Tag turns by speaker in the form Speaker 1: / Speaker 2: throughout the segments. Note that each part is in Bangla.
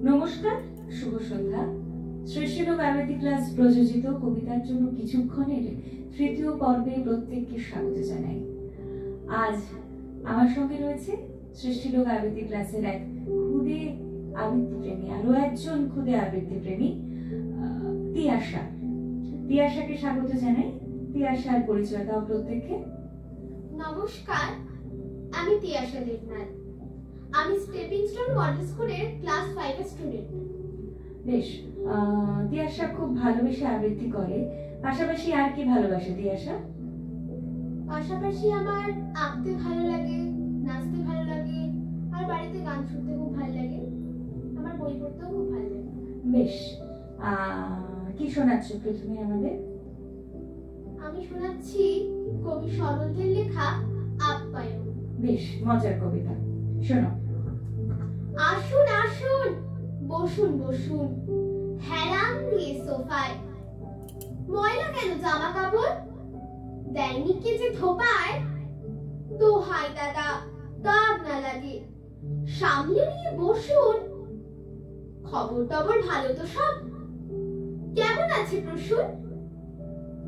Speaker 1: নমস্কার, শুভ সন্ধ্যা। সৃষ্টিলোক আবৃত্তি ক্লাস প্রযোজিত কবিতার জন্য কিছুক্ষণের তৃতীয় পর্বে প্রত্যেককে স্বাগত জানাই। আজ আমার সঙ্গে রয়েছে সৃষ্টিলোক আবৃত্তি ক্লাসের এক খুদে আবৃত্তি প্রেমী, আরো একজন খুদে আবৃত্তি প্রেমী, তিয়াশা। তিয়াশাকে স্বাগত জানাই। তিয়াশার পরিচয় দাও প্রত্যেককে।
Speaker 2: নমস্কার, আমি তিয়াশা দেবনাথ। আমি স্টেপিং স্টোন মডেল স্কুলের ক্লাস 5 এর স্টুডেন্ট।
Speaker 1: বেশ, তিয়াশা খুব ভালোবেসে আবৃত্তি করে। পাশাপাশি আর কি ভালোবাসে তিয়াশা?
Speaker 2: পাশাপাশি আমার আঁকতে ভালো লাগে, নাচতে ভালো লাগে, আর বাড়িতে গান শুনতে খুব ভালো লাগে। আমার বই পড়তেও খুব ভালো লাগে।
Speaker 1: বেশ, কি শোনাচ্ছ প্রথমে আমাদের?
Speaker 2: আমি শোনাচ্ছি কবি সরলদের লেখা আপ্যায়ন।
Speaker 1: বেশ মজার কবিতা, শোনো।
Speaker 2: আসুন আসুন, বসুন বসুন, হেলান দিয়ে সোফায়। ময়লা কেন জামা কাপড়, দেয়নি কে যে ধোপায়। দোহাই দাদা, দাগ না লাগে, সামলে নিয়ে বসুন। খবর টবর ভালো তো সব? কেমন আছে প্রসূন?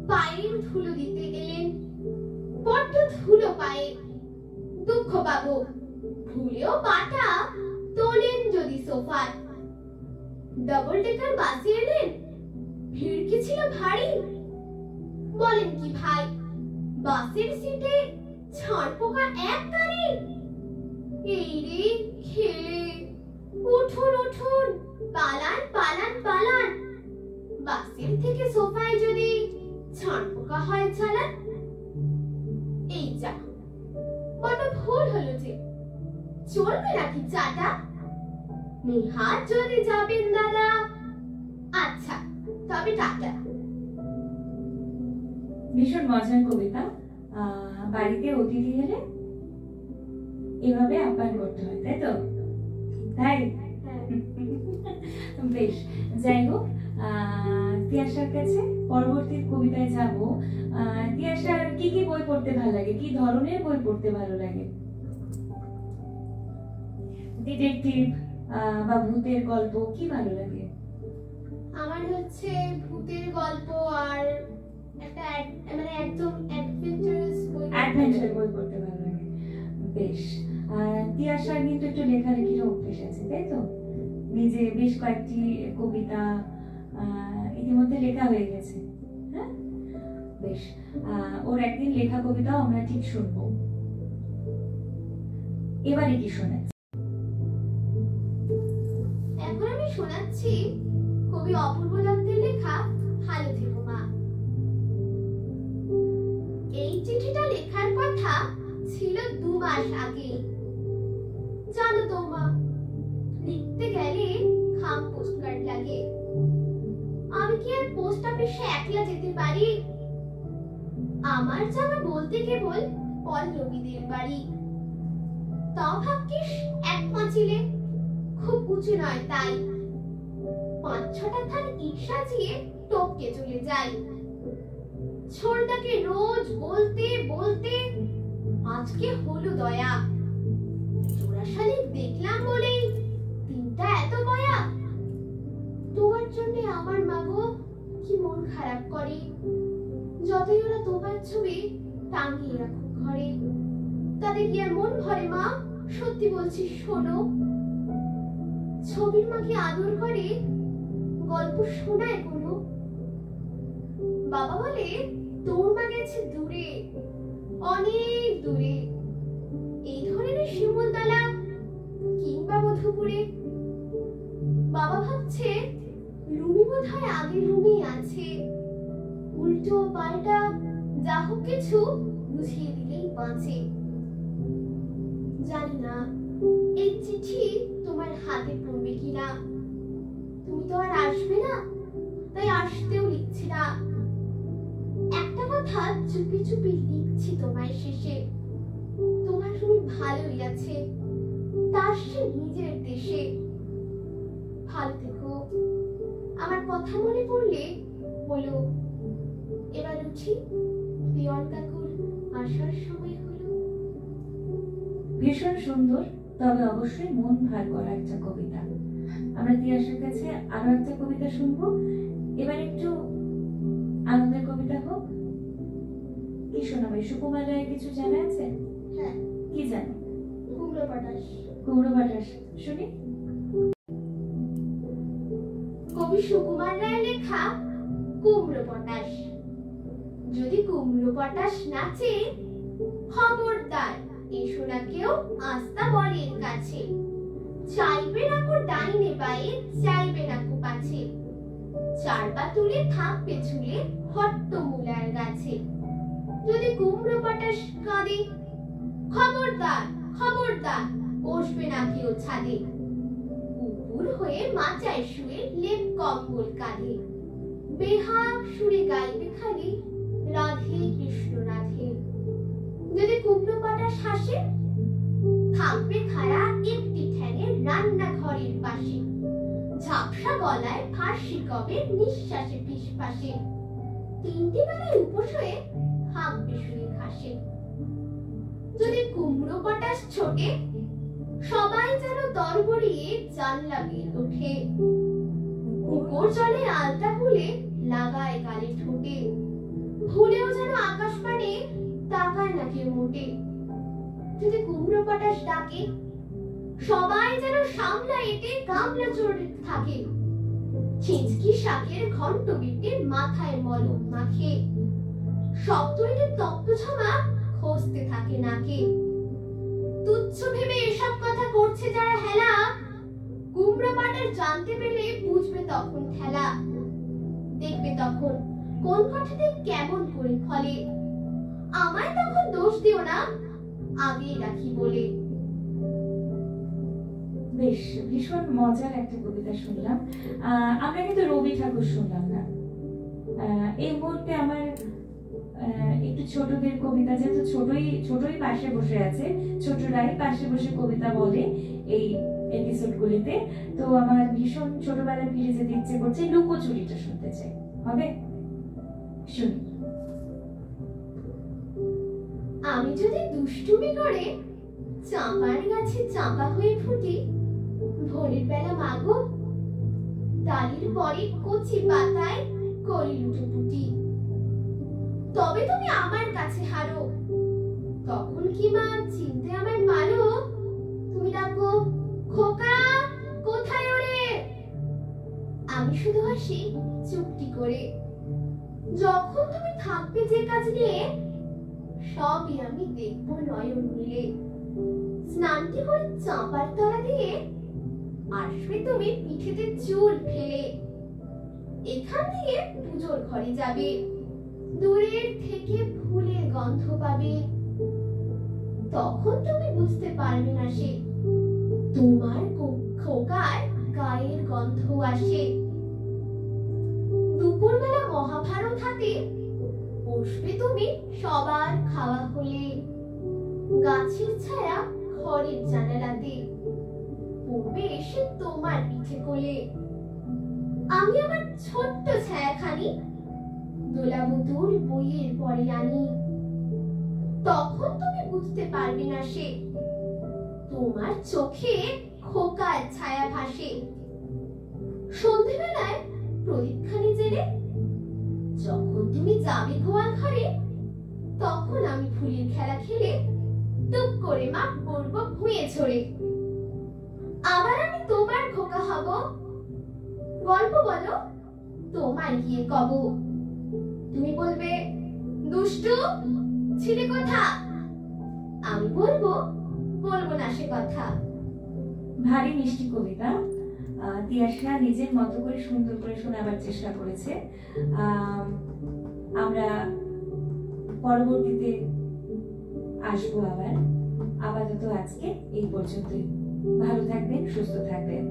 Speaker 2: পায়ের ধুলো দিতে এলেন, বড্ড ধুলো পায়ে। দুঃখ পাবো, ভুলেও পাটা তোলেন যদি সোফায়। ডবল ডেকার বাসে এলেন, ভিড় কি ছিল ভারী? বলেন কি ভাই, বাসের সিটে ছাড় পোকা এক গাড়ি। এই রে খেলে, উঠুন উঠুন, পালান পালান পালান। বাসের থেকে সোফায় যদি ছাড় পোকা হয় চালান। এই যা, বড় ভুল হলো যে, চলবে নাকি চাটা? নেহাত যদি যাবেন দাদা, আচ্ছা তবে টাটা।
Speaker 1: ভীষণ মজার কবিতা। বাড়িতে অতিথি এলে এভাবে আপ্যায়ন করতে হয়, তাই তো? তাই বেশ, যাই হোক, তিয়াশার কাছে পরবর্তী কবিতায় যাব। তিয়াশার কি কি বই পড়তে ভালো লাগে, কি ধরনের বই পড়তে ভালো লাগে? ডিটেকটিভ বা ভূতের গল্প কি ভালো লাগে?
Speaker 2: আমার হচ্ছে ভূতের গল্প আর একটা মানে একদম অ্যাডভেঞ্চারাস
Speaker 1: বই পড়তে ভালো লাগে। বেশ, তিয়াশার কিন্তু একটু লেখালেখির অভ্যেস আছে, তাই তো? নিজে বেশ কয়েকটি কবিতা ইতিমধ্যে লেখা হয়ে গেছে। হ্যাঁ, বেশ, ওর একদিন লেখা কবিতাও আমরা ঠিক শুনবো। এবারে কি শোনাচ্ছি?
Speaker 2: এখন আমি শোনাচ্ছি কবি অপূর্ব দত্তের লেখা ভালো থেকো মা। এই চিঠিটা লেখার কথা ছিল 2 মাস আগে। জানো তো মা, লিখতে গেলে খাম পোস্টকার্ড লাগে। আমি কি আর পোস্ট অফিসে একলা যেতে পারি? আমার যাওয়া বলতে কেবল পল্লবীদের বাড়ি। তাও ভাগ্যিস 1 পাঁচিলে, খুব উঁচু নয় তাই। 5-6টা থান ইট সাজিয়ে টপকে চলে যাই। ছোড়দাকে রোজ বলতে বলতে আজকে হলো দয়া। জোড়া শালিক দেখলাম বলেই 3টা এত বয়া। তোমার জন্য আমার মাগো কি মন খারাপ করে। যতই ওরা তোমার ছবি টাঙিয়ে রাখো ঘরে, তাদের কি আর মন ভরে মা? সত্যি বলছি শোনো। ছবির মাকে আদর করে গল্প শোনায় কোনো। বাবা বলে তোর মা গেছে দূরে, অনেক দূরে, এই ধরনের শিমুলতলা কিংবা মধুপুরে। বাবা ভাবছে রুমি বোধহয় আগের রুমেই আছে। উল্টো পাল্টা যা হোক কিছু বুঝিয়ে দিলেই বাঁচে। জানি না এই চিঠি তোমার হাতে পড়বে কিনা। তুমি তো আর আসবে না, তাই আসতেও লিখছি না। একটা কথা চুপি চুপি লিখছি তোমায় শেষে। তোমার রুমি ভালোই আছে, তার সে নিজের দেশে। ভালো থেকো। আমার কথা মনে পড়লে বলো। এবার উঠি, পিয়ন কাকুর আসার সময় হলো।
Speaker 1: ভীষণ সুন্দর, তবে অবশ্যই মন ভার করা একটা কবিতা। আমরা তিয়াসের কাছে আরো একটা কবিতা শুনবো। এবার একটু আনন্দের কবিতা হোক। কি শোনাবে? সুকুমার রায়ের কিছু জানা আছে?
Speaker 2: হ্যাঁ।
Speaker 1: কি জানো?
Speaker 2: কুমড়ো পটাশ।
Speaker 1: কুমড়ো পটাশ শুনি।
Speaker 2: কবি সুকুমার রায়ের লেখা কুমড়ো পটাশ। যদি কুমড়ো পটাশ নাচে, খবরদার এসো না কেউ আস্তা বরের কাছে। চাইবে না কো ডাইনে বায়ে, চাইবে না কো পাছে। চার পা তুলে থাকবে ঝুলে হট্টমূলার গাছে। যদি কুমড়ো পটাশ কাঁদে, খবরদার খবরদার বসবে না কেউ ছাদে। উপুর হয়ে মাচায় শুয়ে লেপ কম্বল কাঁধে। বেহাগ সুরে গাইবে খালি রাধে কৃষ্ণ রাধে। যদি কুমড়ো পটাশ হাসে, থাকবে খাড়া একটি ঠ্যাঙে রান্নাঘরের পাশে। ঝাপসা গলায় ফার্সি কবে নিঃশ্বাসে ফিসফাসে। তিনটি বেলায় উপোস হয়ে থাকবে শুয়ে ঘাসে। যদি কুমড়ো পটাশ ছোটে, সবাই যেন তরবরিয়ে জানলা বেয়ে ওঠে। পুকুর জলে আলতা ভুলে লাগায় গালে ঠোঁটে। ভুলেও যেন আকাশ পানে তাকায় না কেউ মোটে। যদি কুমড়ো পটাশ ডাকে, সবাই যেন সামলা এঁটে গামলা চড়ে থাকে। ছিঁচকি শাকের ঘন্ট বেটে মাথায় মলম মাখে। সপ্তমীর তপ্ত ঝমা খসতে থাকে নাকে। তুচ্ছ ভেবে এসব কথা করছে যারা হেলা, কুমড়ো পটাশ জানতে পেরে বুঝবে তখন ঠেলা। দেখবে তখন কোন কথাতে কেমন করে ফলে। আমায় তখন দোষ দিও না, আগেই রাখি বলে।
Speaker 1: বেশ ভীষণ মজার একটা কবিতা শুনলাম। আমরা কিন্তু রবি ঠাকুর শুনলাম না। এই মুহূর্তে আমার একটু ছোটদের কবিতা, যেহেতু ছোটই পাশে বসে আছে, ছোটরাই পাশে বসে কবিতা বলে এই এপিসোড গুলিতে, তো আমার ভীষণ ছোটবেলায় ফিরে যেতে ইচ্ছে করছে। লুকোচুরিটা শুনতে চাই, হবে? শুনি।
Speaker 2: আমি যদি দুষ্টুমি করে চাঁপার গাছে চাঁপা হয়ে ফুটি, ভোরের বেলা মাগো ডালির পরে কচি পাতায় করি লুটোপুটি। তবে তুমি আমার কাছে হারো, তখন কি মা চিনতে আমায় পারো? তুমি ডাকো খোকা কোথায় ওরে, আমি শুধু হাসি চুপটি করে। যখন তুমি থাকবে যে কাজ নিয়ে, সবই আমি দেখবো নয়ন মিলে। স্নানটি করে চাঁপার তলা দিয়ে আসবে তুমি পিঠেতে চুল ফেলে। এখান দিয়ে পুজোর ঘরে যাবে, দূরের থেকে ফুলের গন্ধ পাবে। তখন তুমি বুঝতে পারবে না সে তোমার খোকার গায়ের গন্ধ আসে। দুপুরবেলা মহাভারত হাতে বসবে তুমি সবার খাওয়া হলে। গাছের ছায়া ঘরের জানালাতে পড়বে এসে তোমার পিঠে কোলে। আমি আমার ছোট্ট ছায়াখানি দোলাবো দূর বইয়ের পরে আনি। তখন তুমি বুঝতে পারবে না সে তোমার চোখে খোকার ছায়া ভাসে। সন্ধ্যেবেলায় প্রদীপখানি জেলে যখন তুমি যাবে গোয়াল ঘরে, তখন আমি ফুলের খেলা খেলে টুক করে মা পড়বো ভুঁয়ে ছড়ে। আবার আমি তোমার খোকা হব, গল্প বলো তোমায় গিয়ে কব। তুমি বলবে দুষ্টু ছিলে কোথা, আমি বলবো না সে কথা।
Speaker 1: ভারী মিষ্টি কবিতা। তিয়াসা নিজের মতো করে সুন্দর করে শোনাবার চেষ্টা করেছে। আমরা পরবর্তীতে আসবো আবার। আপাতত আজকে এই পর্যন্তই। ভালো থাকবেন, সুস্থ থাকবেন।